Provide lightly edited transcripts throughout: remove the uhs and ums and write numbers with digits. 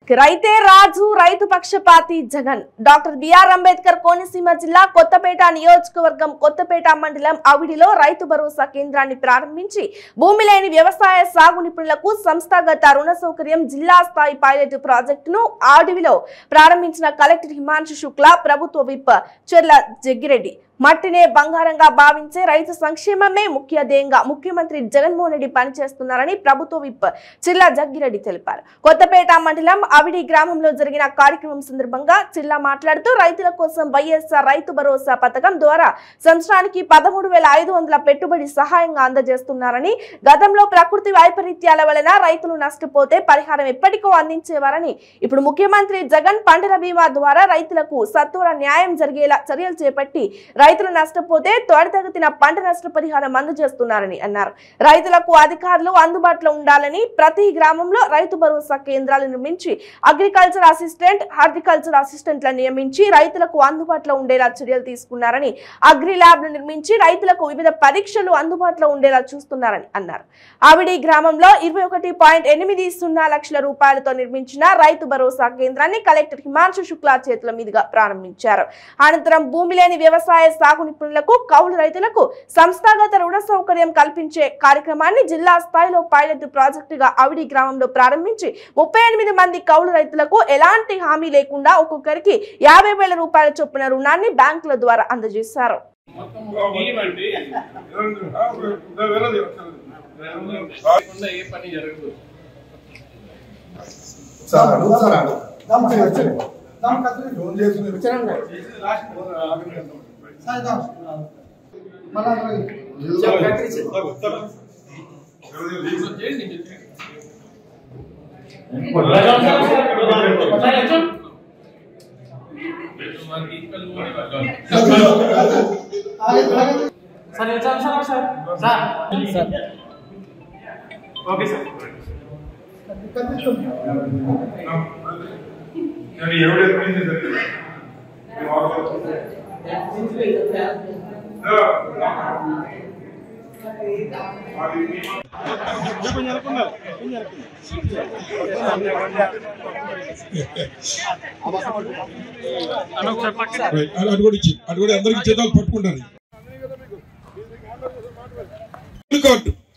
రైతే రాజు రైతు పక్షపాతి జగన్ డాక్టర్ బిఆర్ అంబేద్కర్ కోనసీమ జిల్లా కొత్తపేట నియోజకవర్గం కొత్తపేట మండలం అవిడిలో రైతు భరోసా కేంద్రాన్ని ప్రారంభించి భూమి లేని వ్యవసాయ సాగు నిపుణులకు సంస్థాగత రుణ సౌకర్యం జిల్లా స్థాయి పైలట్ ప్రాజెక్టును అడవిలో ప్రారంభించిన కలెక్టర్ హిమాంశు శుక్లా ప్రభుత్వ విప్ చెర్ల జగ్గిరెడ్డి మట్టినే బంగారంగా భావించే రైతు సంక్షేమమే ముఖ్య ధ్యేయంగా ముఖ్యమంత్రి జగన్మోహన్ రెడ్డి పనిచేస్తున్నారని ప్రభుత్వ విప్ చిల్లా జగ్గిరెడ్డి తెలిపారు. కొత్తపేట మండలం అవిడి గ్రామంలో జరిగిన కార్యక్రమం సందర్భంగా చిల్లా మాట్లాడుతూ రైతుల కోసం వైఎస్ఆర్ రైతు భరోసా పథకం ద్వారా సంవత్సరానికి 13,500 పెట్టుబడి సహాయంగా అందజేస్తున్నారని, గతంలో ప్రకృతి వైపరీత్యాల వలన రైతులు నష్టపోతే పరిహారం ఎప్పటికో అందించేవారని, ఇప్పుడు ముఖ్యమంత్రి జగన్ పంటల బీమా ద్వారా రైతులకు సత్వర న్యాయం జరిగేలా చర్యలు చేపట్టి రైతులు నష్టపోతే త్వరితగతిన పంట నష్ట పరిహారం అందజేస్తున్నారని అన్నారు. రైతులకు అధికారులు అందుబాటులో ఉండాలని ప్రతి గ్రామంలో రైతు భరోసా కేంద్రాలు నిర్మించి అగ్రికల్చర్ అసిస్టెంట్, హార్టికల్చర్ అసిస్టెంట్లను నియమించి రైతులకు అందుబాటులో ఉండేలా చర్యలు తీసుకున్నారని, అగ్రి ల్యాబ్లు నిర్మించి రైతులకు వివిధ పరీక్షలు అందుబాటులో ఉండేలా చూస్తున్నారని అన్నారు. ఆవిడి గ్రామంలో 21.80 లక్షల రూపాయలతో నిర్మించిన రైతు భరోసా కేంద్రాన్ని కలెక్టర్ హిమాంశు శుక్లా చేతుల మీదుగా ప్రారంభించారు. అనంతరం భూమి లేని వ్యవసాయ సాగు నిపుణులకు, కౌలు రైతులకు సంస్థాగత రుణ సౌకర్యం కల్పించే కార్యక్రమాన్ని జిల్లా స్థాయిలో పైలట్ ప్రాజెక్టుగా అవిడి గ్రామంలో ప్రారంభించి 38 మంది కౌలు రైతులకు ఎలాంటి హామీ లేకుండా ఒక్కొక్కరికి 50,000 రూపాయల చొప్పున రుణాన్ని బ్యాంకుల ద్వారా అందజేశారు.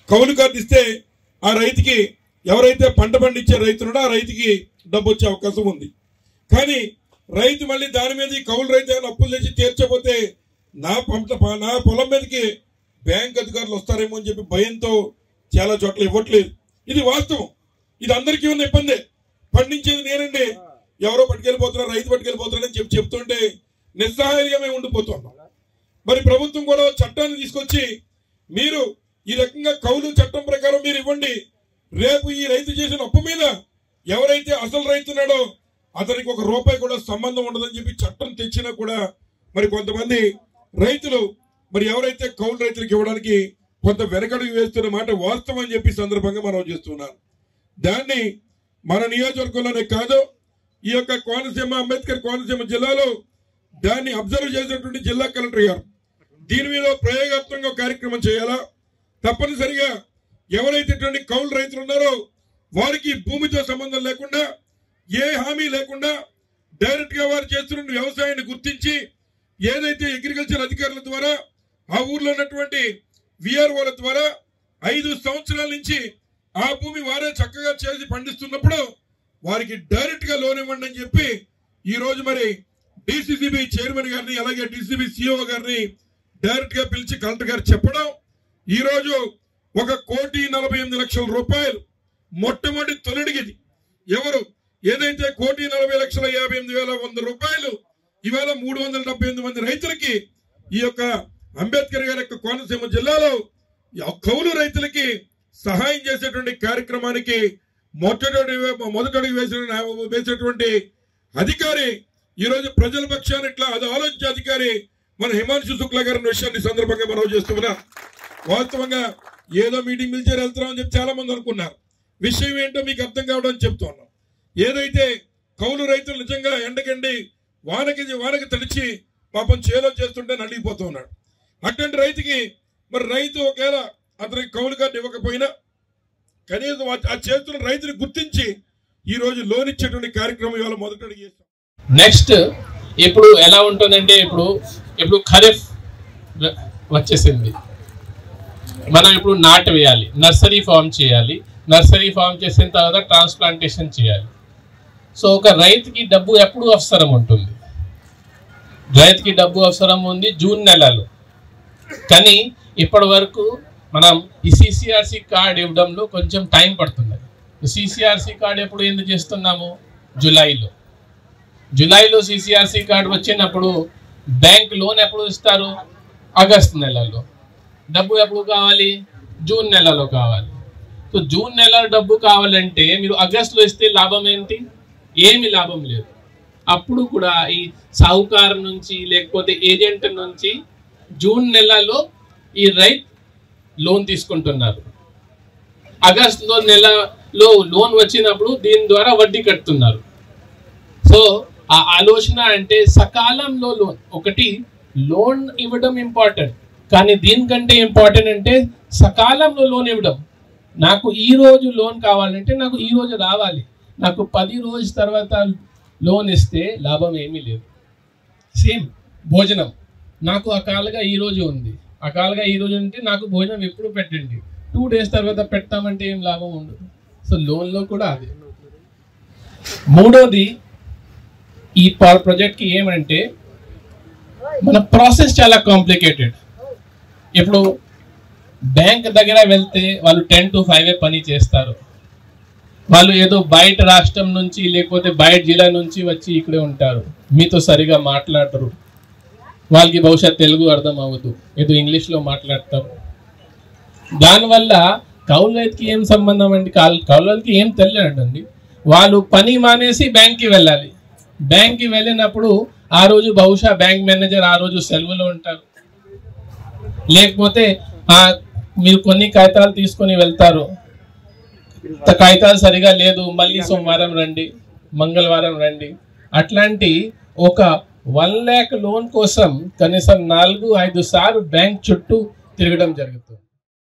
కౌలు కార్డు ఇస్తే ఆ రైతుకి ఎవరైతే పంట పండించే రైతున్నాడో ఆ రైతుకి డబ్బు వచ్చే అవకాశం ఉంది. కానీ రైతు మళ్ళీ దాని మీద కౌలు రైతు ఏమైనా అప్పులు తెచ్చి తీర్చకపోతే నా పొలం మీదకి బ్యాంక్ అధికారులు వస్తారేమో అని చెప్పి భయంతో చాలా చోట్ల ఇవ్వట్లేదు. ఇది వాస్తవం. ఇది అందరికీ ఉన్న ఇబ్బందే. పండించేది నేనండి, ఎవరో పట్టుకెళ్ళిపోతున్నారు, రైతు పట్టుకెళ్ళిపోతున్నారని చెప్తుంటే నిస్సహాయంగా మేము ఉండిపోతున్నాం. మరి ప్రభుత్వం కూడా చట్టాన్ని తీసుకొచ్చి మీరు ఈ రకంగా కౌలు చట్టం ప్రకారం మీరు ఇవ్వండి, రేపు ఈ రైతు చేసిన అప్పు మీద ఎవరైతే అసలు రైతున్నాడో అతనికి ₹1 కూడా సంబంధం ఉండదని చెప్పి చట్టం తెచ్చినా కూడా మరి కొంతమంది రైతులు మరి ఎవరైతే కౌలు రైతులకు ఇవ్వడానికి కొంత వెనకడుగు వేస్తున్న మాట వాస్తవం అని చెప్పి సందర్భంగా మనం చేస్తున్నాం. దాన్ని మన నియోజకవర్గంలోనే కాదు, ఈ యొక్క కోనసీమ అంబేద్కర్ కోనసీమ జిల్లాలో దాన్ని అబ్జర్వ్ చేసినటువంటి జిల్లా కలెక్టర్ గారు దీని మీద ప్రయోగాత్మకంగా కార్యక్రమం చేయాలా, తప్పనిసరిగా ఎవరైతే కౌలు రైతులు ఉన్నారో వారికి భూమితో సంబంధం లేకుండా, ఏ హామీ లేకుండా డైరెక్ట్ గా వారు చేస్తున్న వ్యవసాయాన్ని గుర్తించి ఏదైతే అగ్రికల్చర్ అధికారుల ద్వారా ఆ ఊర్లో ఉన్నటువంటి విఆర్ఓల ద్వారా 5 సంవత్సరాల నుంచి ఆ భూమి వారే చక్కగా చేసి పండిస్తున్నప్పుడు వారికి డైరెక్ట్ గా లోన్ ఇవ్వండి అని చెప్పి ఈ రోజు మరి డిసిసిబి చైర్మన్ గారిని అలాగే డిసిసిబి సిఇఓ గారిని డైరెక్ట్ గా పిలిచి కలెక్టర్ గారు చెప్పడం, ఈ రోజు 1,48,00,000 రూపాయలు మొట్టమొదటి తొలడిగిది. ఎవరు ఏదైతే 1,40,58,100 రూపాయలు ఇవాళ 378 మంది రైతులకి ఈ యొక్క అంబేద్కర్ గారి యొక్క కోనసీమ జిల్లాలో కౌలు రైతులకి సహాయం చేసేటువంటి కార్యక్రమానికి మొదటడుగు వేసినటువంటి అధికారి ఈ రోజు ప్రజల పక్షాన్ని ఇట్లా అది ఆలోచించే అధికారి మన హిమాంశు శుక్లా గారి విషయాన్ని సందర్భంగా మనం చేస్తున్నాం. వాస్తవంగా ఏదో మీటింగ్ పిలిచారు వెళ్తున్నాం అని చెప్పి చాలా మంది అనుకున్నారు. విషయం ఏంటో మీకు అర్థం కావడం చెప్తున్నాం. ఏదైతే కౌలు రైతులు నిజంగా ఎండకండి వానకి తడిచి పాపం చేలో చేస్తుంటే నలిగిపోతూ ఉన్నాడు. అటువంటి రైతుకి మరి రైతు ఒకవేళ అతనికి కౌలు కార్డు ఇవ్వకపోయినా కనీసం ఆ చేస్తున్న రైతుని గుర్తించి ఈ రోజు లోన్ ఇచ్చేటువంటి కార్యక్రమం ఇవాళ మొదట అడుగు చేస్తాం. నెక్స్ట్ ఇప్పుడు ఎలా ఉంటుందంటే ఇప్పుడు ఖరీఫ్ వచ్చేసింది, మనం ఇప్పుడు నాటు వేయాలి, నర్సరీ ఫామ్ చేయాలి, నర్సరీ ఫామ్ చేసిన తర్వాత ట్రాన్స్ప్లాంటేషన్ చేయాలి. సో ఒక రైతుకి డబ్బు ఎప్పుడు అవసరం ఉంటుంది, రైతుకి డబ్బు అవసరం ఉంది జూన్ నెలలో. కానీ ఇప్పటి వరకు మనం ఈ సిసిఆర్సి కార్డ్ ఇవ్వడంలో కొంచెం టైం పడుతుంది. సిసిఆర్సి కార్డ్ ఎప్పుడు ఎందుకు చేస్తున్నాము, జూలైలో సిసిఆర్సి కార్డ్ వచ్చినప్పుడు బ్యాంక్ లోన్ ఎప్పుడు ఇస్తారు, ఆగస్ట్ నెలలో. డబ్బు ఎప్పుడు కావాలి, జూన్ నెలలో కావాలి. సో జూన్ నెలలో డబ్బు కావాలంటే మీరు ఆగస్టులో ఇస్తే లాభం ఏంటి, ఏమి లాభం లేదు. అప్పుడు కూడా ఈ సాహుకారు నుంచి లేకపోతే ఏజెంట్ నుంచి జూన్ నెలలో ఈ రైతు లోన్ తీసుకుంటున్నారు. ఆగస్టులో నెలలో లోన్ వచ్చినప్పుడు దీని ద్వారా వడ్డీ కడుతున్నారు. సో ఆ ఆలోచన అంటే సకాలంలో లోన్, ఒకటి లోన్ ఇవ్వడం ఇంపార్టెంట్, కానీ దీనికంటే ఇంపార్టెంట్ అంటే సకాలంలో లోన్ ఇవ్వడం. నాకు ఈ రోజు లోన్ కావాలంటే నాకు ఈ రోజు రావాలి, నాకు 10 రోజుల తర్వాత లోన్ ఇస్తే లాభం ఏమీ లేదు. సేమ్ భోజనం, నాకు అకాలుగా ఈరోజు ఉంది, అకాలుగా ఈరోజు ఉంటే నాకు భోజనం ఎప్పుడు పెట్టండి, 2 డేస్ తర్వాత పెట్టామంటే ఏం లాభం ఉండదు. సో లోన్లో కూడా అదే. మూడోది ఈ ప్రాజెక్ట్కి ఏమంటే మన ప్రాసెస్ చాలా కాంప్లికేటెడ్. ఇప్పుడు బ్యాంక్ దగ్గర వెళ్తే వాళ్ళు 10 to 5 పని చేస్తారు. వాళ్ళు ఏదో బయట రాష్ట్రం నుంచి లేకపోతే బయట జిల్లా నుంచి వచ్చి ఇక్కడే ఉంటారు, మీతో సరిగా మాట్లాడరు, వాళ్ళకి బహుశా తెలుగు అర్థం అవ్వదు, ఏదో ఇంగ్లీష్లో మాట్లాడతారు. దానివల్ల కౌలు రైతుకి ఏం సంబంధం అండి, కౌలు రైతుకి ఏం తెలియదండి. వాళ్ళు పని మానేసి బ్యాంక్కి వెళ్ళాలి. బ్యాంక్కి వెళ్ళినప్పుడు ఆ రోజు బహుశా బ్యాంక్ మేనేజర్ ఆ రోజు సెలవులో ఉంటారు, లేకపోతే మీరు కొన్ని కాగితాలు తీసుకొని వెళ్తారు, కాగితాలు సరిగా లేదు, మళ్ళీ సోమవారం రండి, మంగళవారం రండి. అట్లాంటి ఒక 1 lakh లోన్ కోసం కనీసం 4-5 సార్లు బ్యాంక్ చుట్టూ తిరగడం జరుగుతుంది.